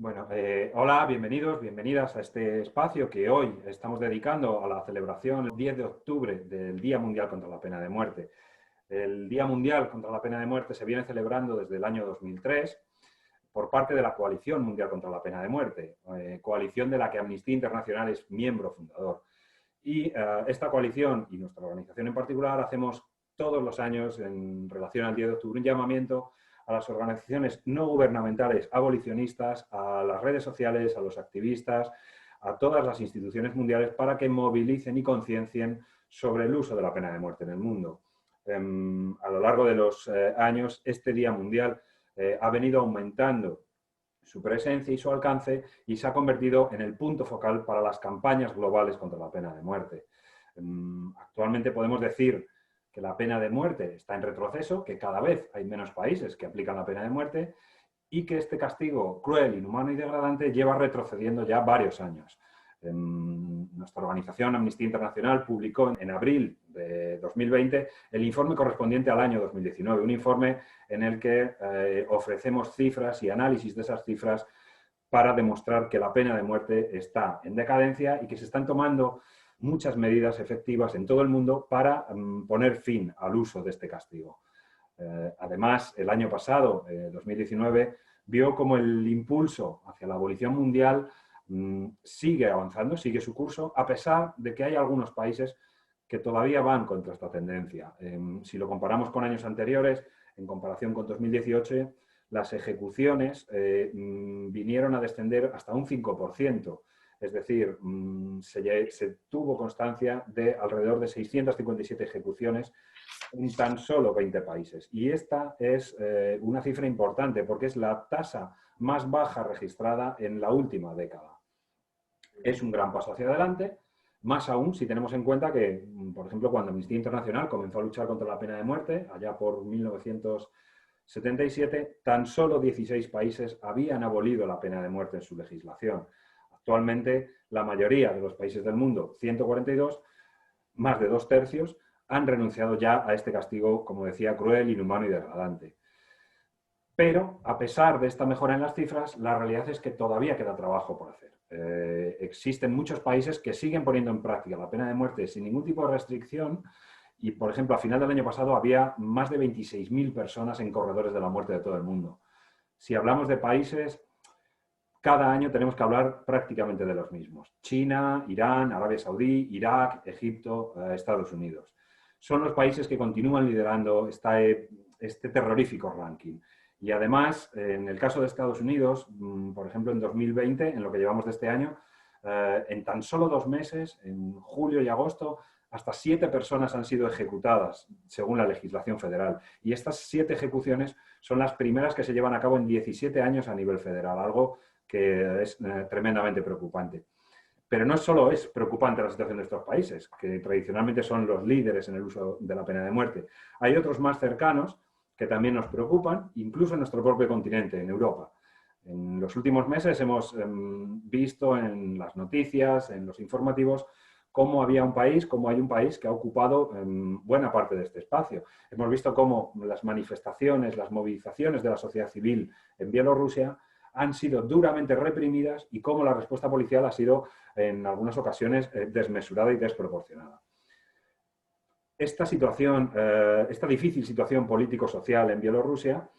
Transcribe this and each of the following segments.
Bueno, hola, bienvenidos, bienvenidas a este espacio que hoy estamos dedicando a la celebración el 10 de octubre del Día Mundial contra la Pena de Muerte. El Día Mundial contra la Pena de Muerte se viene celebrando desde el año 2003 por parte de la Coalición Mundial contra la Pena de Muerte, coalición de la que Amnistía Internacional es miembro fundador. Y esta coalición y nuestra organización en particular hacemos todos los años en relación al 10 de octubre un llamamiento a las organizaciones no gubernamentales abolicionistas, a las redes sociales, a los activistas, a todas las instituciones mundiales para que movilicen y conciencien sobre el uso de la pena de muerte en el mundo. A lo largo de los años, este Día Mundial ha venido aumentando su presencia y su alcance y se ha convertido en el punto focal para las campañas globales contra la pena de muerte. Actualmente podemos decir que la pena de muerte está en retroceso, que cada vez hay menos países que aplican la pena de muerte y que este castigo cruel, inhumano y degradante lleva retrocediendo ya varios años. Nuestra organización Amnistía Internacional publicó en abril de 2020 el informe correspondiente al año 2019, un informe en el que ofrecemos cifras y análisis de esas cifras para demostrar que la pena de muerte está en decadencia y que se están tomando muchas medidas efectivas en todo el mundo para poner fin al uso de este castigo. Además, el año pasado, 2019, vio como el impulso hacia la abolición mundial sigue avanzando, sigue su curso, a pesar de que hay algunos países que todavía van contra esta tendencia. Si lo comparamos con años anteriores, en comparación con 2018, las ejecuciones vinieron a descender hasta un 5%. Es decir, se tuvo constancia de alrededor de 657 ejecuciones en tan solo 20 países. Y esta es una cifra importante porque es la tasa más baja registrada en la última década. Es un gran paso hacia adelante, más aún si tenemos en cuenta que, por ejemplo, cuando Amnistía Internacional comenzó a luchar contra la pena de muerte, allá por 1977, tan solo 16 países habían abolido la pena de muerte en su legislación. Actualmente, la mayoría de los países del mundo, 142, más de 2/3, han renunciado ya a este castigo, como decía, cruel, inhumano y degradante. Pero, a pesar de esta mejora en las cifras, la realidad es que todavía queda trabajo por hacer. Existen muchos países que siguen poniendo en práctica la pena de muerte sin ningún tipo de restricción y, por ejemplo, a final del año pasado había más de 26.000 personas en corredores de la muerte de todo el mundo. Si hablamos de países, cada año tenemos que hablar prácticamente de los mismos. China, Irán, Arabia Saudí, Irak, Egipto, Estados Unidos. Son los países que continúan liderando este terrorífico ranking. Y además, en el caso de Estados Unidos, por ejemplo, en 2020, en lo que llevamos de este año, en tan solo 2 meses, en julio y agosto, hasta 7 personas han sido ejecutadas, según la legislación federal. Y estas 7 ejecuciones son las primeras que se llevan a cabo en 17 años a nivel federal, algo que es tremendamente preocupante. Pero no solo es preocupante la situación de estos países, que tradicionalmente son los líderes en el uso de la pena de muerte. Hay otros más cercanos que también nos preocupan, incluso en nuestro propio continente, en Europa. En los últimos meses hemos visto en las noticias, en los informativos, cómo hay un país que ha ocupado buena parte de este espacio. Hemos visto cómo las manifestaciones, las movilizaciones de la sociedad civil en Bielorrusia han sido duramente reprimidas y cómo la respuesta policial ha sido, en algunas ocasiones, desmesurada y desproporcionada. Esta situación, esta difícil situación político-social en Bielorrusia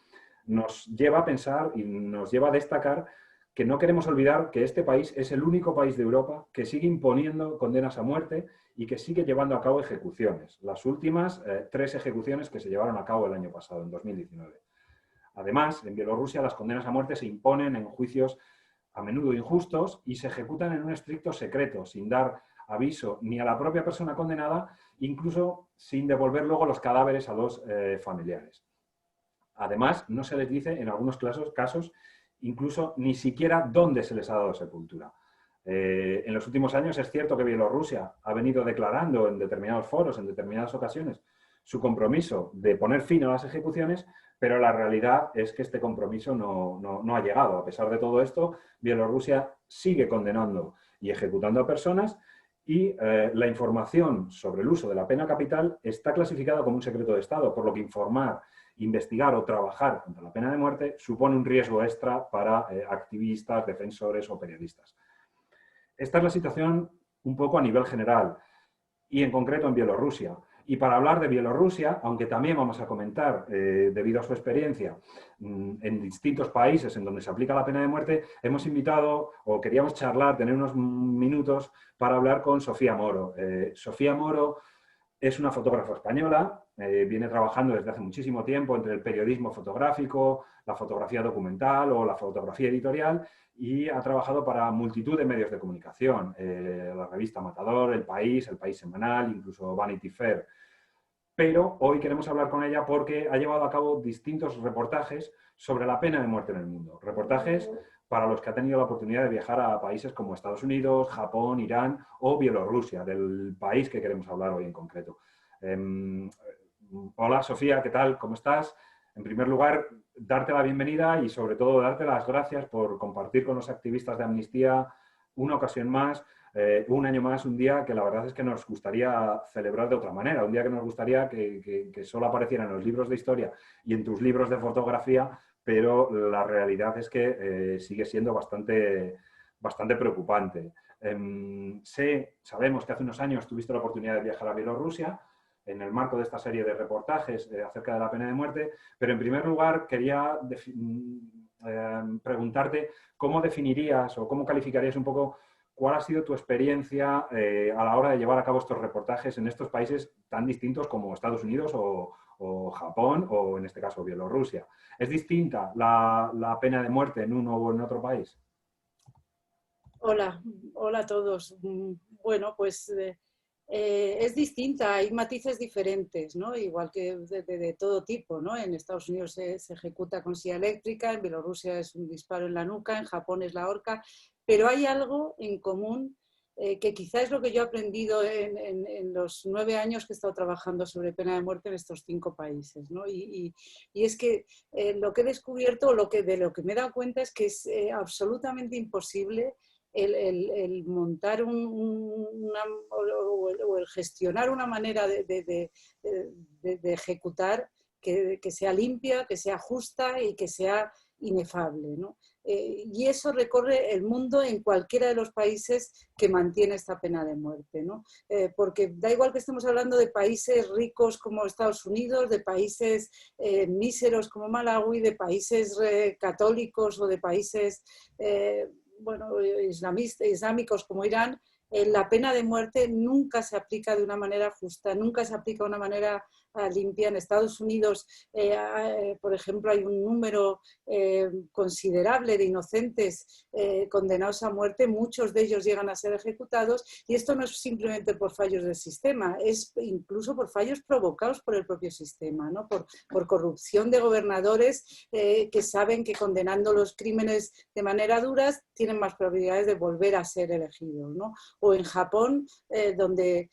nos lleva a pensar y nos lleva a destacar que no queremos olvidar que este país es el único país de Europa que sigue imponiendo condenas a muerte y que sigue llevando a cabo ejecuciones. Las últimas 3 ejecuciones que se llevaron a cabo el año pasado, en 2019. Además, en Bielorrusia las condenas a muerte se imponen en juicios a menudo injustos y se ejecutan en un estricto secreto, sin dar aviso ni a la propia persona condenada, incluso sin devolver luego los cadáveres a los familiares. Además, no se les dice, en algunos casos, incluso ni siquiera dónde se les ha dado sepultura. En los últimos años es cierto que Bielorrusia ha venido declarando en determinados foros, en determinadas ocasiones, su compromiso de poner fin a las ejecuciones, pero la realidad es que este compromiso no ha llegado. A pesar de todo esto, Bielorrusia sigue condenando y ejecutando a personas y la información sobre el uso de la pena capital está clasificada como un secreto de Estado, por lo que informar investigar o trabajar contra la pena de muerte supone un riesgo extra para activistas, defensores o periodistas. Esta es la situación un poco a nivel general y en concreto en Bielorrusia. Y para hablar de Bielorrusia, aunque también vamos a comentar, debido a su experiencia, en distintos países en donde se aplica la pena de muerte, hemos invitado o queríamos charlar, tener unos minutos para hablar con Sofía Moro. Sofía Moro es una fotógrafa española, viene trabajando desde hace muchísimo tiempo entre el periodismo fotográfico, la fotografía documental o la fotografía editorial y ha trabajado para multitud de medios de comunicación, la revista Matador, El País Semanal, incluso Vanity Fair. Pero hoy queremos hablar con ella porque ha llevado a cabo distintos reportajes sobre la pena de muerte en el mundo. Reportajes para los que ha tenido la oportunidad de viajar a países como Estados Unidos, Japón, Irán o Bielorrusia, del país que queremos hablar hoy en concreto. Hola Sofía, ¿qué tal? ¿Cómo estás? En primer lugar, darte la bienvenida y sobre todo darte las gracias por compartir con los activistas de Amnistía una ocasión más, un año más, un día que la verdad es que nos gustaría celebrar de otra manera, un día que nos gustaría que solo apareciera en los libros de historia y en tus libros de fotografía, pero la realidad es que sigue siendo bastante preocupante. Sabemos que hace unos años tuviste la oportunidad de viajar a Bielorrusia en el marco de esta serie de reportajes acerca de la pena de muerte, pero en primer lugar quería preguntarte cómo definirías o cómo calificarías un poco cuál ha sido tu experiencia a la hora de llevar a cabo estos reportajes en estos países tan distintos como Estados Unidos o Japón o en este caso Bielorrusia. ¿Es distinta la pena de muerte en uno o en otro país? Hola, hola a todos. Bueno, pues es distinta, hay matices diferentes, ¿no? Igual que de todo tipo, ¿no? En Estados Unidos se ejecuta con silla eléctrica, en Bielorrusia es un disparo en la nuca, en Japón es la horca, pero hay algo en común que quizá es lo que yo he aprendido en los 9 años que he estado trabajando sobre pena de muerte en estos 5 países, ¿no? Y es que lo que he descubierto, de lo que me he dado cuenta es que es absolutamente imposible el montar o el gestionar una manera de ejecutar que sea limpia, que sea justa y que sea inefable, ¿no? Y eso recorre el mundo en cualquiera de los países que mantiene esta pena de muerte, ¿no? Porque da igual que estemos hablando de países ricos como Estados Unidos, de países míseros como Malawi, de países católicos o de países islámicos como Irán, la pena de muerte nunca se aplica de una manera justa, nunca se aplica de una manera limpia. En Estados Unidos, por ejemplo, hay un número considerable de inocentes condenados a muerte, muchos de ellos llegan a ser ejecutados, y esto no es simplemente por fallos del sistema, es incluso por fallos provocados por el propio sistema, ¿no? Por corrupción de gobernadores que saben que condenando los crímenes de manera dura tienen más probabilidades de volver a ser elegidos, ¿no? O en Japón, donde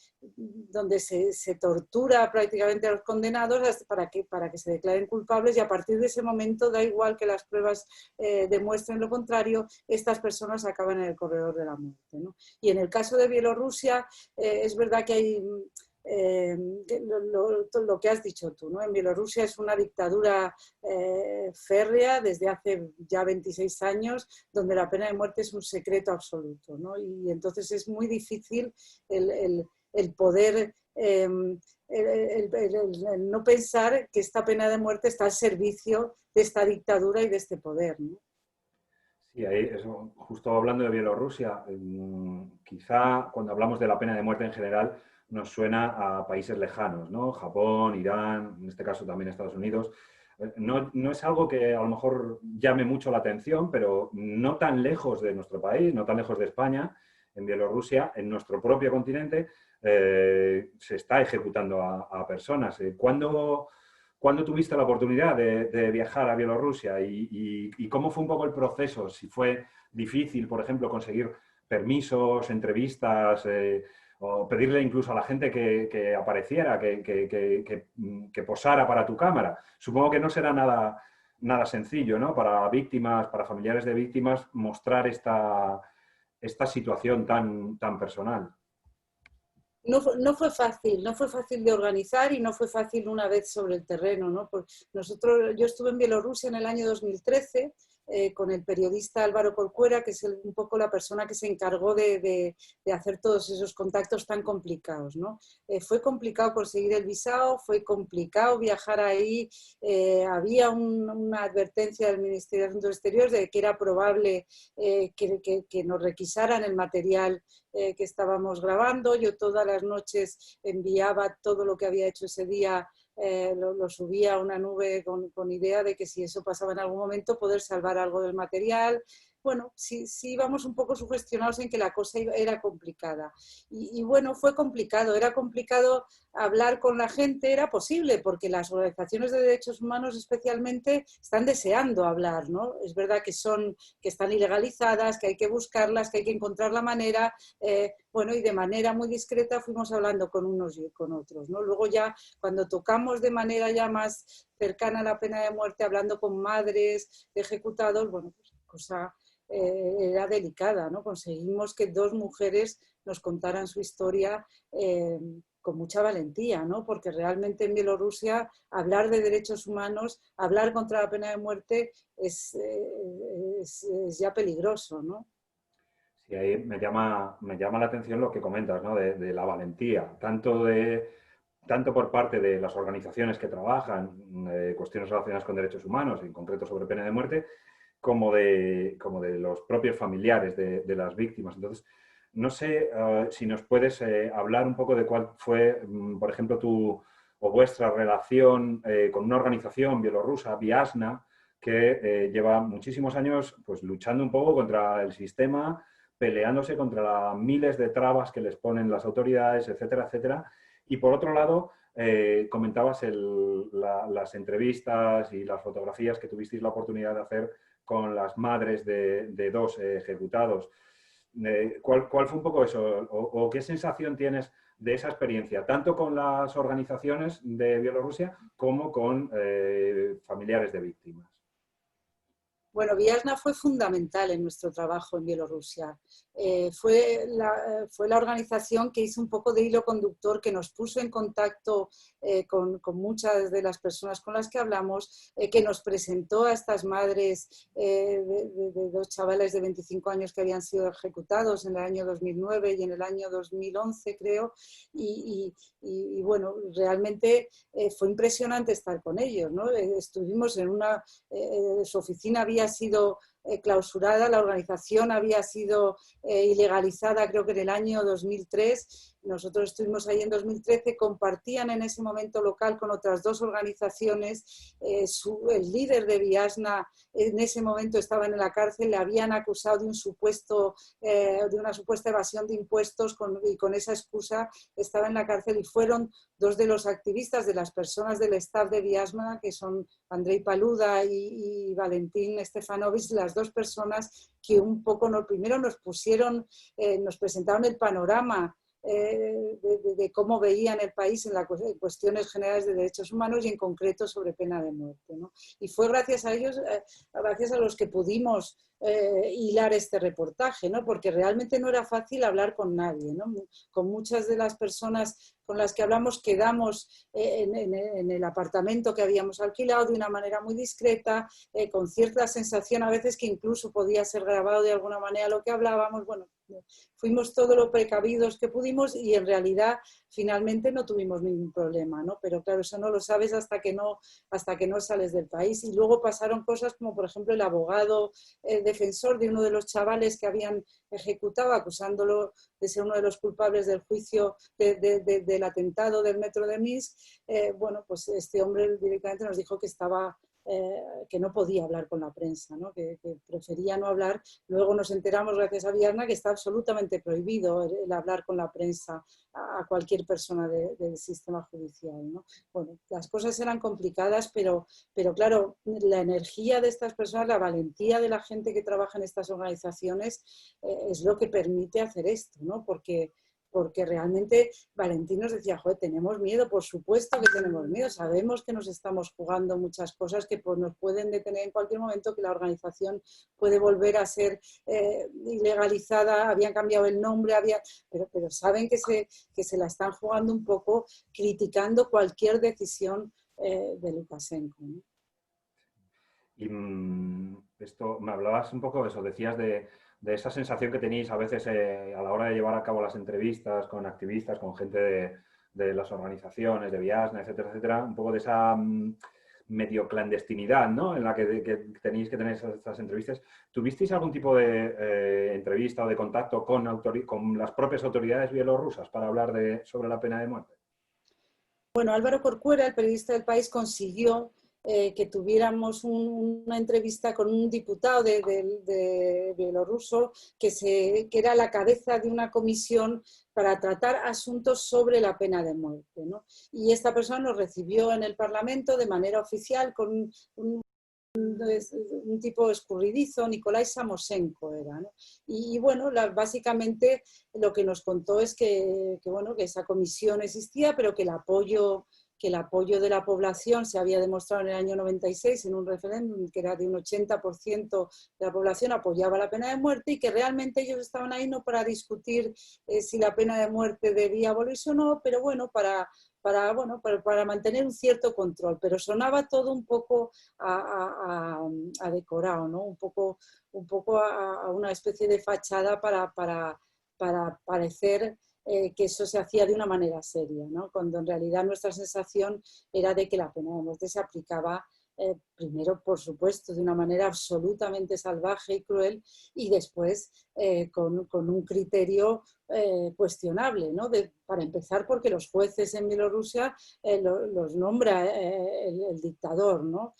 se tortura prácticamente a los condenados para que se declaren culpables, y a partir de ese momento, da igual que las pruebas demuestren lo contrario, estas personas acaban en el corredor de la muerte, ¿no? Y en el caso de Bielorrusia, es verdad que hay lo que has dicho tú, ¿no? En Bielorrusia es una dictadura férrea desde hace ya 26 años, donde la pena de muerte es un secreto absoluto, ¿no? Y entonces es muy difícil el poder, el no pensar que esta pena de muerte está al servicio de esta dictadura y de este poder, ¿no? Sí, ahí, justo hablando de Bielorrusia, quizá cuando hablamos de la pena de muerte en general nos suena a países lejanos, ¿no? Japón, Irán, en este caso también Estados Unidos. No es algo que a lo mejor llame mucho la atención, pero no tan lejos de nuestro país, no tan lejos de España, en Bielorrusia, en nuestro propio continente, se está ejecutando a personas. ¿Cuándo tuviste la oportunidad de viajar a Bielorrusia y cómo fue un poco el proceso? Si fue difícil, por ejemplo, conseguir permisos, entrevistas, o pedirle incluso a la gente que apareciera, que posara para tu cámara. Supongo que no será nada sencillo, ¿no? Para víctimas, para familiares de víctimas, mostrar esta situación tan personal. No fue fácil, no fue fácil de organizar y no fue fácil una vez sobre el terreno, ¿no? Pues yo estuve en Bielorrusia en el año 2013 con el periodista Álvaro Corcuera, que es un poco la persona que se encargó de hacer todos esos contactos tan complicados, ¿no? Fue complicado conseguir el visado, fue complicado viajar ahí, había una advertencia del Ministerio de Asuntos Exteriores de que era probable que nos requisaran el material que estábamos grabando. Yo todas las noches enviaba todo lo que había hecho ese día, lo subía a una nube con idea de que si eso pasaba en algún momento poder salvar algo del material. Bueno, sí íbamos un poco sugestionados en que la cosa era complicada. Y bueno, fue complicado, era complicado hablar con la gente, era posible, porque las organizaciones de derechos humanos especialmente están deseando hablar, ¿no? Es verdad que están ilegalizadas, que hay que buscarlas, que hay que encontrar la manera, bueno, y de manera muy discreta fuimos hablando con unos y con otros, ¿no? Luego ya, cuando tocamos de manera ya más cercana a la pena de muerte, hablando con madres de ejecutados, bueno, pues cosa era delicada, ¿no? Conseguimos que dos mujeres nos contaran su historia con mucha valentía, ¿no? Porque realmente en Bielorrusia hablar de derechos humanos, hablar contra la pena de muerte es ya peligroso, ¿no? Sí, ahí me llama la atención lo que comentas, ¿no? De la valentía, tanto por parte de las organizaciones que trabajan cuestiones relacionadas con derechos humanos, en concreto sobre pena de muerte, como de los propios familiares de las víctimas. Entonces, no sé si nos puedes hablar un poco de cuál fue, por ejemplo, tu o vuestra relación con una organización bielorrusa, Viasna, que lleva muchísimos años pues, luchando un poco contra el sistema, peleándose contra miles de trabas que les ponen las autoridades, etcétera, etcétera. Y por otro lado, comentabas las entrevistas y las fotografías que tuvisteis la oportunidad de hacer con las madres de dos ejecutados. ¿Cuál fue un poco eso? ¿O qué sensación tienes de esa experiencia, tanto con las organizaciones de Bielorrusia como con familiares de víctimas? Bueno, Viasna fue fundamental en nuestro trabajo en Bielorrusia. Fue la organización que hizo un poco de hilo conductor, que nos puso en contacto con muchas de las personas con las que hablamos, que nos presentó a estas madres de dos chavales de 25 años que habían sido ejecutados en el año 2009 y en el año 2011, creo. Y bueno, realmente fue impresionante estar con ellos, ¿no? Estuvimos en su oficina había sido clausurada, la organización había sido ilegalizada creo que en el año 2003. Nosotros estuvimos ahí en 2013, compartían en ese momento local con otras dos organizaciones. El líder de Viasna en ese momento estaba en la cárcel, le habían acusado de una supuesta evasión de impuestos y con esa excusa estaba en la cárcel, y fueron dos de los activistas, de las personas del staff de Viasna, que son Andrei Paluda y Valentín Stefanovic, las dos personas que un poco primero nos presentaron el panorama de cómo veían el país en las cuestiones generales de derechos humanos y en concreto sobre pena de muerte, ¿no? Y fue gracias a ellos, gracias a los que pudimos hilar este reportaje, ¿no? Porque realmente no era fácil hablar con nadie, ¿no? Con muchas de las personas con las que hablamos quedamos en el apartamento que habíamos alquilado de una manera muy discreta, con cierta sensación a veces que incluso podía ser grabado de alguna manera lo que hablábamos. Bueno, fuimos todo lo precavidos que pudimos y en realidad finalmente no tuvimos ningún problema, ¿no? Pero claro, eso no lo sabes hasta que no sales del país. Y luego pasaron cosas como, por ejemplo, el abogado defensor de uno de los chavales que habían ejecutado, acusándolo de ser uno de los culpables del juicio del atentado del metro de Minsk. Bueno, pues este hombre directamente nos dijo que no podía hablar con la prensa, ¿no? Que prefería no hablar. Luego nos enteramos, gracias a Viasna, que está absolutamente prohibido el hablar con la prensa a cualquier persona del sistema judicial, ¿no? Bueno, las cosas eran complicadas, pero claro, la energía de estas personas, la valentía de la gente que trabaja en estas organizaciones es lo que permite hacer esto, ¿no? Porque porque realmente Valentín nos decía, joder, tenemos miedo, por supuesto que tenemos miedo, sabemos que nos estamos jugando muchas cosas que pues, nos pueden detener en cualquier momento, que la organización puede volver a ser ilegalizada, habían cambiado el nombre, pero saben que se la están jugando un poco criticando cualquier decisión de Lukashenko, ¿no? Y esto, me hablabas un poco de eso, decías de esa sensación que tenéis a veces a la hora de llevar a cabo las entrevistas con activistas, con gente de las organizaciones, de Viasna, etcétera, etcétera, un poco de esa medio clandestinidad, ¿no? En la que tenéis que tener estas entrevistas. ¿Tuvisteis algún tipo de entrevista o de contacto con las propias autoridades bielorrusas para hablar sobre la pena de muerte? Bueno, Álvaro Corcuera, el periodista del País, consiguió que tuviéramos una entrevista con un diputado de bielorruso que era la cabeza de una comisión para tratar asuntos sobre la pena de muerte, ¿no? Y esta persona nos recibió en el Parlamento de manera oficial con un tipo escurridizo, Nikolai Samosenko era, ¿no? Y bueno, básicamente lo que nos contó es bueno, que esa comisión existía, pero que el apoyo de la población se había demostrado en el año 96 en un referéndum que era de un 80% de la población apoyaba la pena de muerte y que realmente ellos estaban ahí no para discutir si la pena de muerte debía abolirse o no, pero bueno, para mantener un cierto control, pero sonaba todo un poco a decorado, ¿no? Un poco a una especie de fachada para parecer que eso se hacía de una manera seria, ¿no? Cuando en realidad nuestra sensación era de que la pena de muerte se aplicaba primero, por supuesto, de una manera absolutamente salvaje y cruel y después con un criterio cuestionable, ¿no? Para empezar, porque los jueces en Bielorrusia los nombra el dictador, ¿no?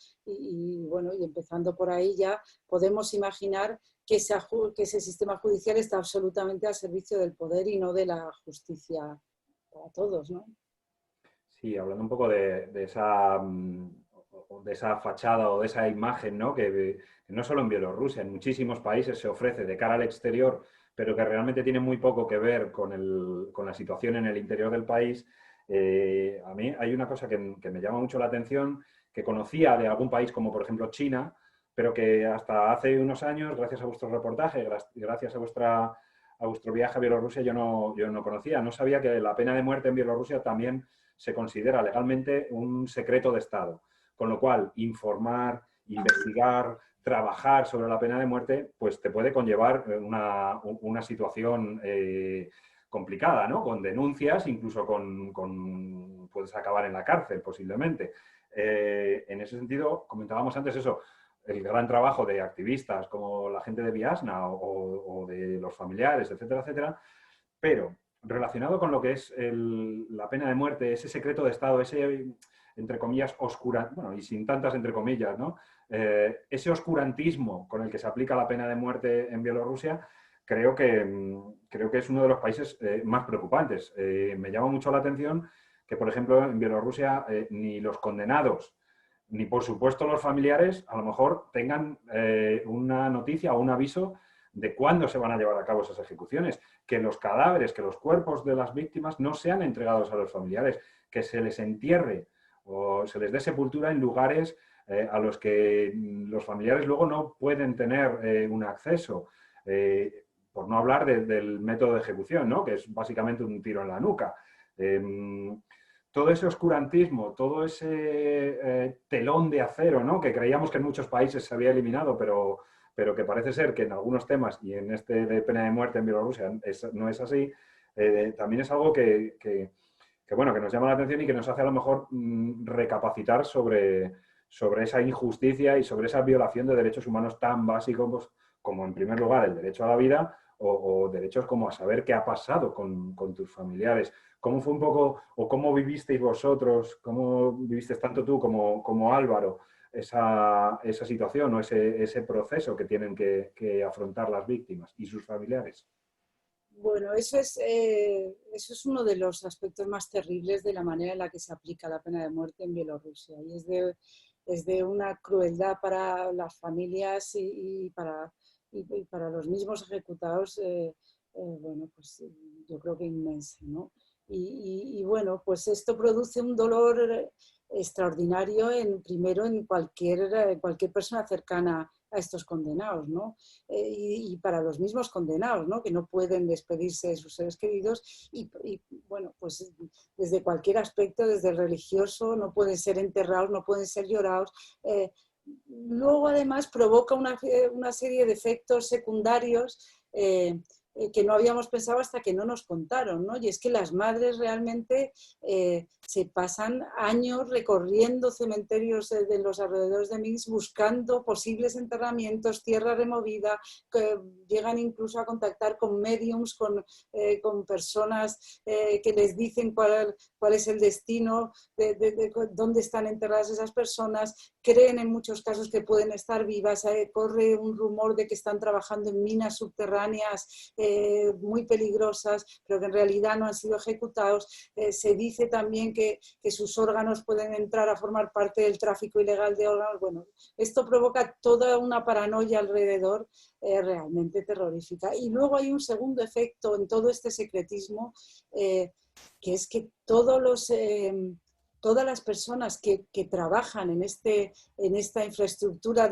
Bueno, y empezando por ahí ya podemos imaginar que ese sistema judicial está absolutamente al servicio del poder y no de la justicia para todos, ¿no? Sí, hablando un poco de esa fachada o de esa imagen, ¿no? Que no solo en Bielorrusia, en muchísimos países se ofrece de cara al exterior, pero que realmente tiene muy poco que ver con la situación en el interior del país. A mí hay una cosa que me llama mucho la atención, que conocía de algún país como por ejemplo China, pero que hasta hace unos años, gracias a vuestro reportaje, gracias a vuestro viaje a Bielorrusia, yo no conocía. No sabía que la pena de muerte en Bielorrusia también se considera legalmente un secreto de Estado. Con lo cual, informar, investigar, trabajar sobre la pena de muerte, pues te puede conllevar una situación complicada, ¿no? Con denuncias, incluso puedes acabar en la cárcel posiblemente. En ese sentido, comentábamos antes eso, el gran trabajo de activistas como la gente de Viasna o de los familiares, etcétera, etcétera, pero relacionado con lo que es la pena de muerte, ese secreto de Estado, ese, entre comillas, bueno, y sin tantas entre comillas, ¿no? Ese oscurantismo con el que se aplica la pena de muerte en Bielorrusia, creo que es uno de los países más preocupantes. Me llama mucho la atención que, por ejemplo, en Bielorrusia ni los condenados, ni por supuesto los familiares, a lo mejor tengan una noticia o un aviso de cuándo se van a llevar a cabo esas ejecuciones, que los cadáveres, que los cuerpos de las víctimas no sean entregados a los familiares, que se les entierre o se les dé sepultura en lugares a los que los familiares luego no pueden tener un acceso. Por no hablar del método de ejecución, ¿no? Que es básicamente un tiro en la nuca. Todo ese oscurantismo, todo ese telón de acero, ¿no? Que creíamos que en muchos países se había eliminado, pero que parece ser que en algunos temas, y en este de pena de muerte en Bielorrusia no es así, también es algo bueno, que nos llama la atención y que nos hace a lo mejor recapacitar sobre esa injusticia y sobre esa violación de derechos humanos tan básicos como, en primer lugar, el derecho a la vida o derechos como a saber qué ha pasado con tus familiares. ¿Cómo fue un poco, o cómo vivisteis vosotros, cómo vivisteis tanto tú como Álvaro, esa situación o ese proceso que tienen que afrontar las víctimas y sus familiares? Bueno, eso es uno de los aspectos más terribles de la manera en la que se aplica la pena de muerte en Bielorrusia. Y es de una crueldad para las familias y para los mismos ejecutados bueno, pues yo creo que inmensa, ¿no? Y bueno, pues esto produce un dolor extraordinario primero en cualquier persona cercana a estos condenados, ¿no? Y para los mismos condenados, ¿no? Que no pueden despedirse de sus seres queridos bueno, pues desde cualquier aspecto, desde el religioso, no pueden ser enterrados, no pueden ser llorados. Luego, además, provoca una serie de efectos secundarios que no habíamos pensado hasta que no nos contaron, ¿no? Y es que las madres realmente se pasan años recorriendo cementerios de los alrededores de Minsk buscando posibles enterramientos, tierra removida, que llegan incluso a contactar con médiums, con personas que les dicen cuál es el destino, de dónde están enterradas esas personas, creen en muchos casos que pueden estar vivas, corre un rumor de que están trabajando en minas subterráneas muy peligrosas, pero que en realidad no han sido ejecutados. Se dice también que sus órganos pueden entrar a formar parte del tráfico ilegal de órganos. Bueno, esto provoca toda una paranoia alrededor realmente terrorífica. Y luego hay un segundo efecto en todo este secretismo, que es que todas las personas que trabajan en esta infraestructura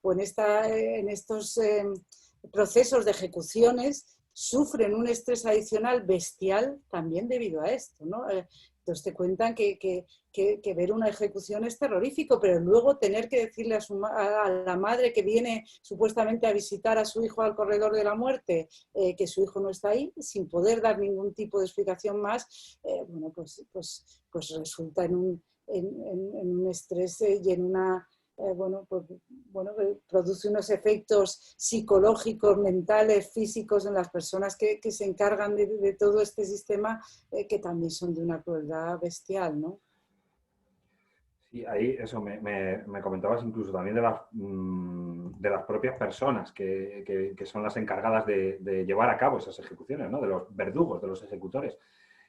o en estos procesos de ejecuciones sufren un estrés adicional bestial también debido a esto, ¿no? Entonces te cuentan que ver una ejecución es terrorífico, pero luego tener que decirle a la madre que viene supuestamente a visitar a su hijo al corredor de la muerte que su hijo no está ahí, sin poder dar ningún tipo de explicación más, bueno, pues resulta en un estrés y en una... produce unos efectos psicológicos, mentales, físicos en las personas que se encargan de todo este sistema, que también son de una crueldad bestial, ¿no? Sí, ahí eso, me comentabas incluso también de las propias personas que son las encargadas de llevar a cabo esas ejecuciones, ¿no? De los verdugos, de los ejecutores.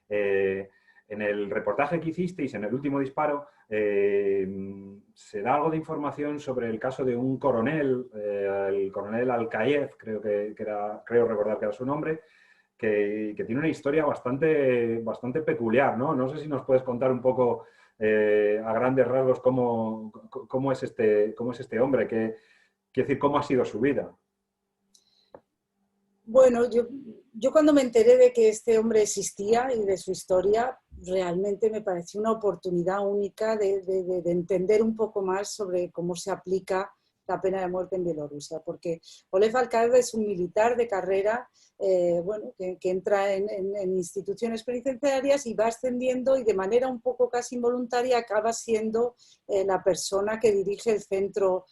En el reportaje que hicisteis, en el último disparo, se da algo de información sobre el caso de un coronel, el coronel Alkaev, creo recordar que era su nombre, que tiene una historia bastante peculiar, ¿no? No sé si nos puedes contar un poco a grandes rasgos cómo es este hombre, quiero decir, cómo ha sido su vida. Bueno, yo cuando me enteré de que este hombre existía y de su historia, realmente me pareció una oportunidad única de entender un poco más sobre cómo se aplica la pena de muerte en Bielorrusia, porque Olev Alkaev es un militar de carrera, que entra en instituciones penitenciarias y va ascendiendo y de manera un poco casi involuntaria acaba siendo la persona que dirige el centro,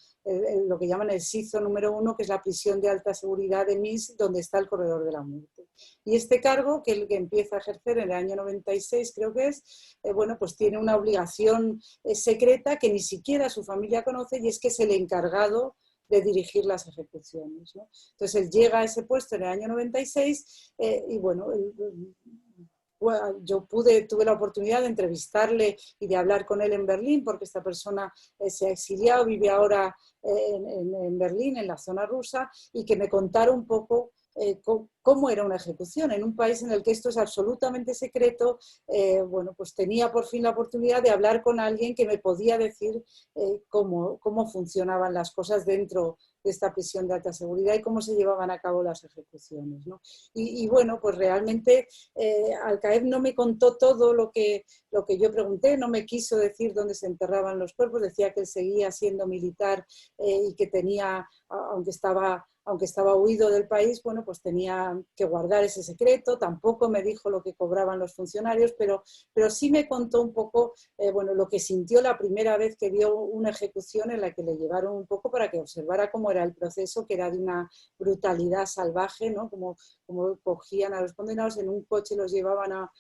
lo que llaman el SIZO número 1, que es la prisión de alta seguridad de Minsk, donde está el corredor de la muerte. Y este cargo, que empieza a ejercer en el año 96, creo que es, pues tiene una obligación secreta que ni siquiera su familia conoce, y es que es el encargado de dirigir las ejecuciones, ¿no? Entonces él llega a ese puesto en el año 96 y bueno, yo tuve la oportunidad de entrevistarle y de hablar con él en Berlín, porque esta persona se ha exiliado, vive ahora en Berlín, en la zona rusa, y que me contara un poco cómo era una ejecución en un país en el que esto es absolutamente secreto. Pues tenía por fin la oportunidad de hablar con alguien que me podía decir cómo funcionaban las cosas dentro de esta prisión de alta seguridad y cómo se llevaban a cabo las ejecuciones, ¿no? Y bueno, pues realmente Alkaev no me contó todo lo que yo pregunté, no me quiso decir dónde se enterraban los cuerpos, decía que él seguía siendo militar y que tenía, aunque estaba huido del país, bueno, pues tenía que guardar ese secreto. Tampoco me dijo lo que cobraban los funcionarios, pero sí me contó un poco lo que sintió la primera vez que vio una ejecución en la que le llevaron un poco para que observara cómo era el proceso, que era de una brutalidad salvaje, ¿no? Como cogían a los condenados en un coche, los llevaban a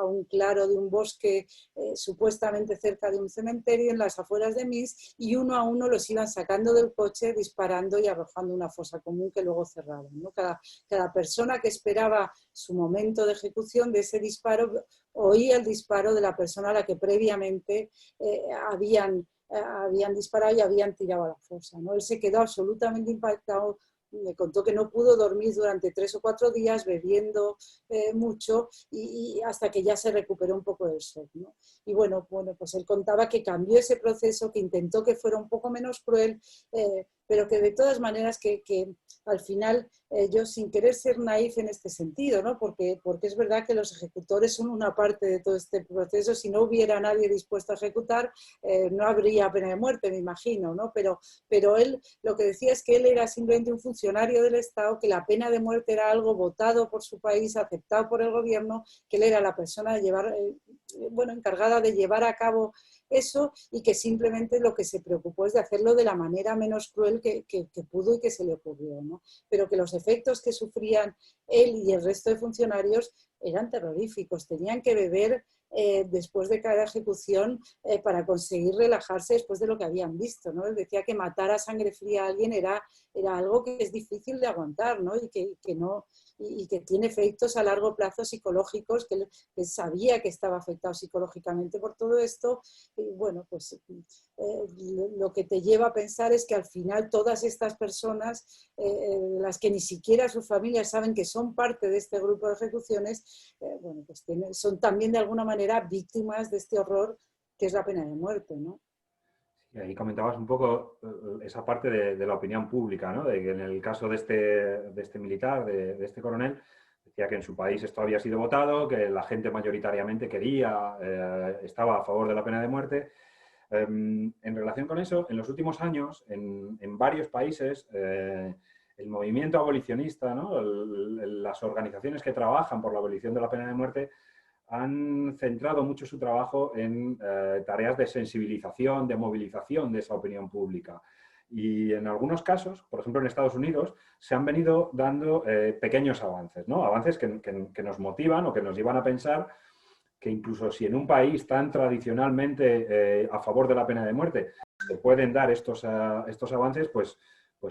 un claro de un bosque supuestamente cerca de un cementerio en las afueras de Minsk, y uno a uno los iban sacando del coche, disparando y arrojando una fosa común que luego cerraban, ¿no? Cada persona que esperaba su momento de ejecución de ese disparo oía el disparo de la persona a la que previamente habían disparado y habían tirado a la fosa, ¿no? Él se quedó absolutamente impactado me contó que no pudo dormir durante 3 o 4 días bebiendo mucho y hasta que ya se recuperó un poco del shock, ¿no? Y bueno, pues él contaba que cambió ese proceso, que intentó que fuera un poco menos cruel, pero que de todas maneras que al final yo sin querer ser naif en este sentido, ¿no? Porque es verdad que los ejecutores son una parte de todo este proceso. Si no hubiera nadie dispuesto a ejecutar, no habría pena de muerte, me imagino, ¿no? Pero él lo que decía es que él era simplemente un funcionario del Estado, que la pena de muerte era algo votado por su país, aceptado por el gobierno, que él era la persona de llevar, encargada de llevar a cabo eso, y que simplemente lo que se preocupó es de hacerlo de la manera menos cruel que pudo y que se le ocurrió, ¿no? Pero que los efectos que sufrían él y el resto de funcionarios eran terroríficos. Tenían que beber después de cada ejecución para conseguir relajarse después de lo que habían visto, ¿no? Él decía que matar a sangre fría a alguien era algo que es difícil de aguantar, ¿no? Y que tiene efectos a largo plazo psicológicos, que él sabía que estaba afectado psicológicamente por todo esto. Y bueno, pues lo que te lleva a pensar es que al final todas estas personas, las que ni siquiera sus familias saben que son parte de este grupo de ejecuciones, pues son también de alguna manera víctimas de este horror que es la pena de muerte, ¿no? Y ahí comentabas un poco esa parte de la opinión pública, ¿no? De que en el caso de este militar, de este coronel, decía que en su país esto había sido votado, que la gente mayoritariamente estaba a favor de la pena de muerte. En relación con eso, en los últimos años, en varios países, el movimiento abolicionista, ¿no? Las organizaciones que trabajan por la abolición de la pena de muerte han centrado mucho su trabajo en tareas de sensibilización, de movilización de esa opinión pública. Y en algunos casos, por ejemplo en Estados Unidos, se han venido dando pequeños avances, ¿no? Avances que nos motivan o que nos llevan a pensar que incluso si en un país tan tradicionalmente a favor de la pena de muerte se pueden dar estos avances, pues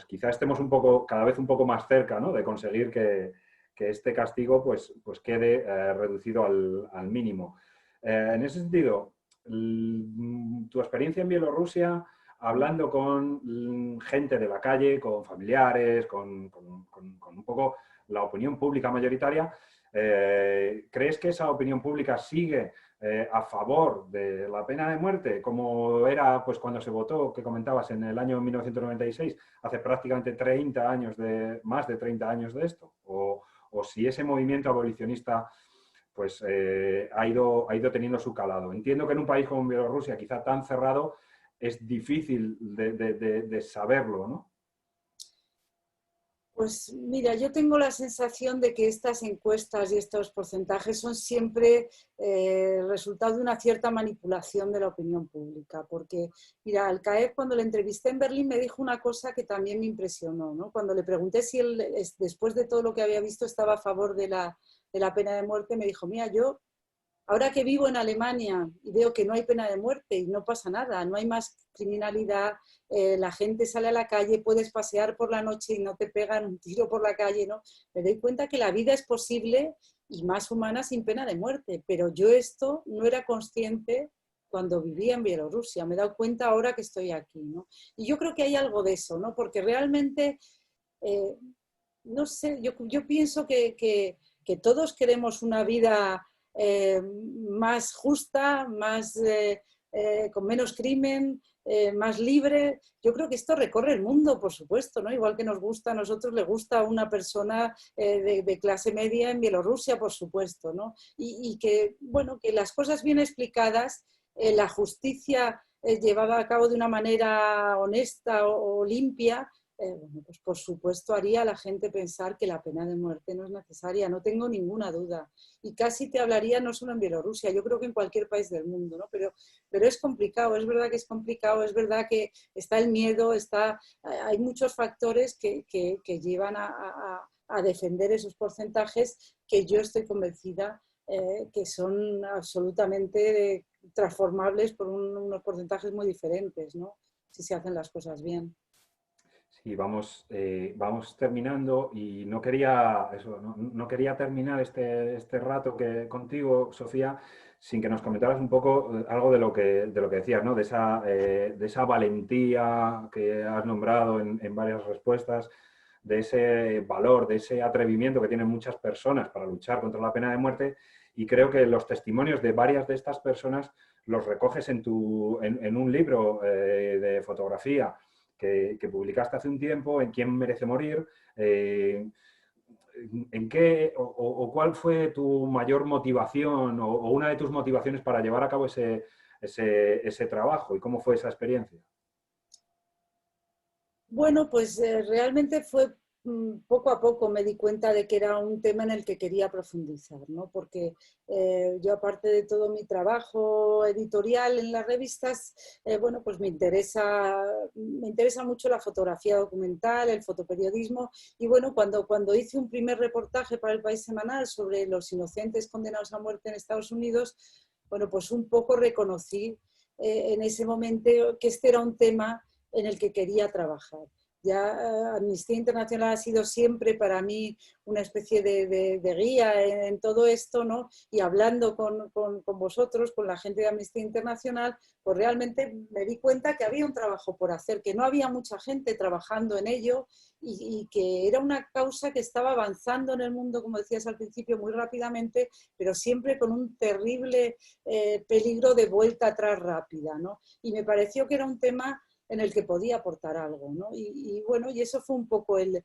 quizá estemos cada vez un poco más cerca, ¿no? De conseguir que este castigo pues quede reducido al mínimo. En ese sentido, tu experiencia en Bielorrusia, hablando con gente de la calle, con familiares, con un poco la opinión pública mayoritaria, ¿crees que esa opinión pública sigue a favor de la pena de muerte, como era pues, cuando se votó, que comentabas, en el año 1996, hace prácticamente más de 30 años de esto? O si ese movimiento abolicionista pues, ha ido teniendo su calado? Entiendo que en un país como Bielorrusia, quizá tan cerrado, es difícil de saberlo, ¿no? Pues mira, yo tengo la sensación de que estas encuestas y estos porcentajes son siempre resultado de una cierta manipulación de la opinión pública, porque mira, Al-Qaeda, cuando le entrevisté en Berlín, me dijo una cosa que también me impresionó, ¿no? Cuando le pregunté si él, después de todo lo que había visto, estaba a favor de la pena de muerte, me dijo, mira, yo ahora que vivo en Alemania y veo que no hay pena de muerte y no pasa nada, no hay más criminalidad, la gente sale a la calle, puedes pasear por la noche y no te pegan un tiro por la calle, ¿no? Me doy cuenta que la vida es posible y más humana sin pena de muerte, pero yo esto no era consciente cuando vivía en Bielorrusia, me he dado cuenta ahora que estoy aquí, ¿no? Y yo creo que hay algo de eso, ¿no? Porque realmente, no sé, yo pienso que todos queremos una vida más justa, con menos crimen, más libre. Yo creo que esto recorre el mundo, por supuesto, ¿no? Igual que nos gusta, a nosotros le gusta una persona de clase media en Bielorrusia, por supuesto, ¿no? Y que, bueno, que las cosas bien explicadas, la justicia llevada a cabo de una manera honesta o limpia, bueno, pues por supuesto haría a la gente pensar que la pena de muerte no es necesaria, no tengo ninguna duda. Y casi te hablaría no solo en Bielorrusia, yo creo que en cualquier país del mundo, ¿no? Pero es complicado, es verdad que es complicado, es verdad que está el miedo, hay muchos factores que llevan a defender esos porcentajes que yo estoy convencida que son absolutamente transformables por unos porcentajes muy diferentes, ¿no? Si se hacen las cosas bien. Sí, vamos terminando y no quería terminar este rato contigo, Sofía, sin que nos comentaras un poco algo de lo que decías, ¿no? De esa valentía que has nombrado en varias respuestas, de ese valor, de ese atrevimiento que tienen muchas personas para luchar contra la pena de muerte, y creo que los testimonios de varias de estas personas los recoges en un libro de fotografía que publicaste hace un tiempo, en ¿Quién merece morir? ¿En qué o cuál fue tu mayor motivación o una de tus motivaciones para llevar a cabo ese trabajo, y cómo fue esa experiencia? Bueno, pues realmente fue poco a poco me di cuenta de que era un tema en el que quería profundizar, ¿no? Porque yo, aparte de todo mi trabajo editorial en las revistas, bueno, pues me interesa mucho la fotografía documental, el fotoperiodismo, y bueno, cuando hice un primer reportaje para El País Semanal sobre los inocentes condenados a muerte en Estados Unidos, bueno, pues un poco reconocí en ese momento que este era un tema en el que quería trabajar. Ya Amnistía Internacional ha sido siempre para mí una especie de guía en todo esto, ¿no? Y hablando con vosotros, con la gente de Amnistía Internacional, pues realmente me di cuenta que había un trabajo por hacer, que no había mucha gente trabajando en ello y que era una causa que estaba avanzando en el mundo, como decías al principio, muy rápidamente, pero siempre con un terrible peligro de vuelta atrás rápida, ¿no? Y me pareció que era un tema en el que podía aportar algo, ¿no? Bueno, y eso fue un poco ese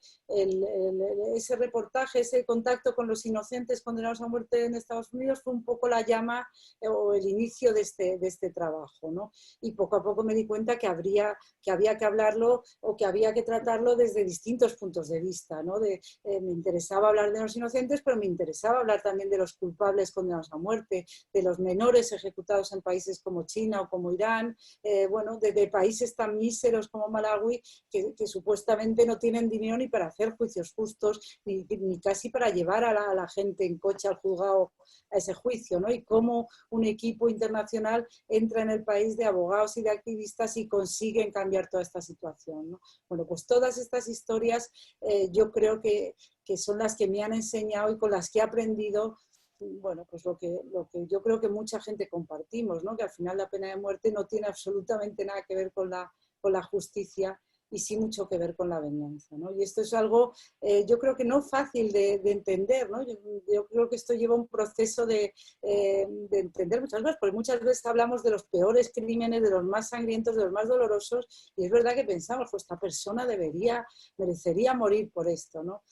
reportaje, ese contacto con los inocentes condenados a muerte en Estados Unidos fue un poco la llama o el inicio de este trabajo, ¿no? Y poco a poco me di cuenta que había que hablarlo o que había que tratarlo desde distintos puntos de vista, ¿no? Me interesaba hablar de los inocentes, pero me interesaba hablar también de los culpables condenados a muerte, de los menores ejecutados en países como China o como Irán, bueno, de países tan míseros como Malawi, que supuestamente no tienen dinero ni para hacer juicios justos, ni casi para llevar a la gente en coche al juzgado a ese juicio, ¿no? Y cómo un equipo internacional entra en el país de abogados y de activistas y consiguen cambiar toda esta situación, ¿no? Bueno, pues todas estas historias yo creo que son las que me han enseñado y con las que he aprendido, bueno, pues lo que yo creo que mucha gente compartimos, ¿no? Que al final la pena de muerte no tiene absolutamente nada que ver con la justicia y sí mucho que ver con la venganza, ¿no? Y esto es algo, yo creo que no fácil de entender, ¿no? Yo creo que esto lleva un proceso de entender muchas veces, porque muchas veces hablamos de los peores crímenes, de los más sangrientos, de los más dolorosos, y es verdad que pensamos, pues esta persona merecería morir por esto, ¿no?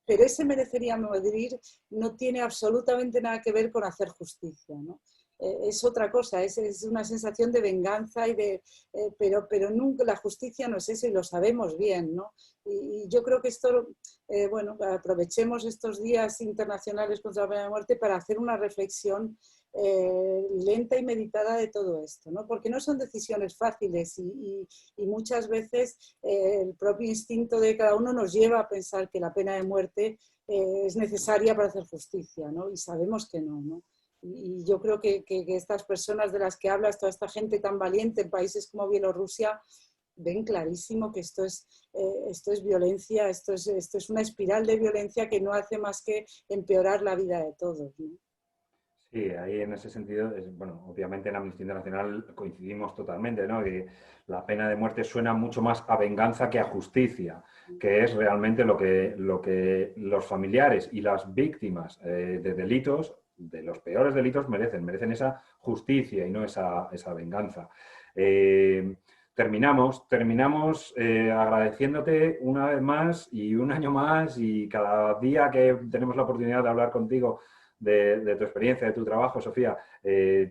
Pero ese merecería morir no tiene absolutamente nada que ver con hacer justicia, ¿no? Es otra cosa, es una sensación de venganza, pero nunca la justicia no es eso y lo sabemos bien, ¿no? Y yo creo que esto, bueno, aprovechemos estos días internacionales contra la pena de muerte para hacer una reflexión lenta y meditada de todo esto, ¿no? Porque no son decisiones fáciles y muchas veces el propio instinto de cada uno nos lleva a pensar que la pena de muerte es necesaria para hacer justicia, ¿no? Y sabemos que no, ¿no? Y yo creo que estas personas de las que hablas, toda esta gente tan valiente en países como Bielorrusia, ven clarísimo que esto es violencia, esto es una espiral de violencia que no hace más que empeorar la vida de todos, ¿no? Sí, ahí en ese sentido, bueno, obviamente en Amnistía Internacional coincidimos totalmente, ¿no? Y la pena de muerte suena mucho más a venganza que a justicia, que es realmente lo que los familiares y las víctimas de delitos, de los peores delitos, merecen esa justicia y no esa venganza. Terminamos agradeciéndote una vez más y un año más, y cada día que tenemos la oportunidad de hablar contigo de tu experiencia, de tu trabajo, Sofía,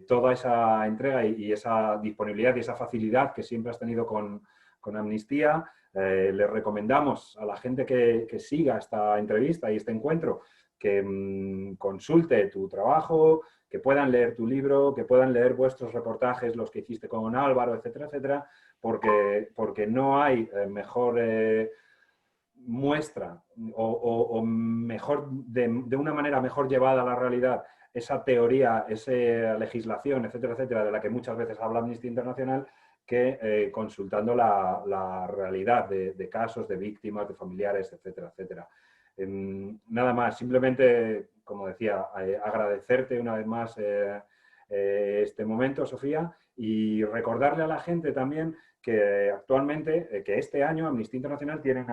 toda esa entrega y esa disponibilidad y esa facilidad que siempre has tenido con Amnistía. Les recomendamos a la gente que siga esta entrevista y este encuentro que consulte tu trabajo, que puedan leer tu libro, que puedan leer vuestros reportajes, los que hiciste con Álvaro, etcétera, etcétera, porque no hay mejor muestra o mejor, de una manera mejor llevada a la realidad, esa teoría, esa legislación, etcétera, etcétera, de la que muchas veces habla Amnistía Internacional, que consultando la realidad de casos, de víctimas, de familiares, etcétera, etcétera. Nada más, simplemente, como decía, agradecerte una vez más este momento, Sofía, y recordarle a la gente también que actualmente, que este año Amnistía Internacional tiene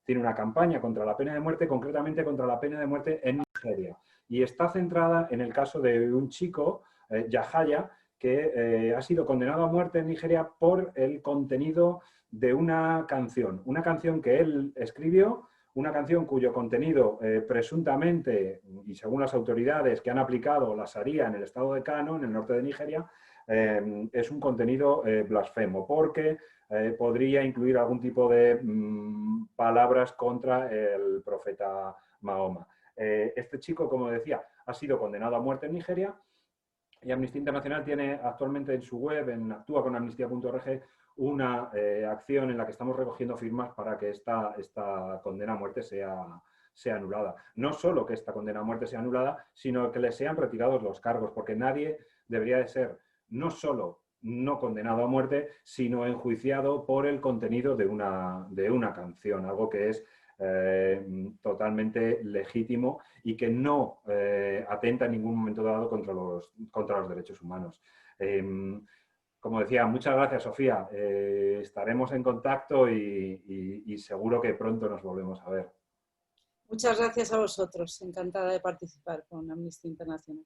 tiene una campaña contra la pena de muerte, concretamente contra la pena de muerte en Nigeria. Y está centrada en el caso de un chico, Yahaya, que ha sido condenado a muerte en Nigeria por el contenido de una canción que él escribió, una canción cuyo contenido presuntamente, y según las autoridades que han aplicado la Sharia en el estado de Kano, en el norte de Nigeria, es un contenido blasfemo, porque podría incluir algún tipo de palabras contra el profeta Mahoma. Este chico, como decía, ha sido condenado a muerte en Nigeria y Amnistía Internacional tiene actualmente en su web, en actúaconamnistía.org, una acción en la que estamos recogiendo firmas para que esta condena a muerte sea anulada. No solo que esta condena a muerte sea anulada, sino que le sean retirados los cargos, porque nadie debería de ser no solo no condenado a muerte, sino enjuiciado por el contenido de una canción, algo que es totalmente legítimo y que no atenta en ningún momento dado contra los derechos humanos. Como decía, muchas gracias, Sofía. Estaremos en contacto y seguro que pronto nos volvemos a ver. Muchas gracias a vosotros. Encantada de participar con Amnistía Internacional.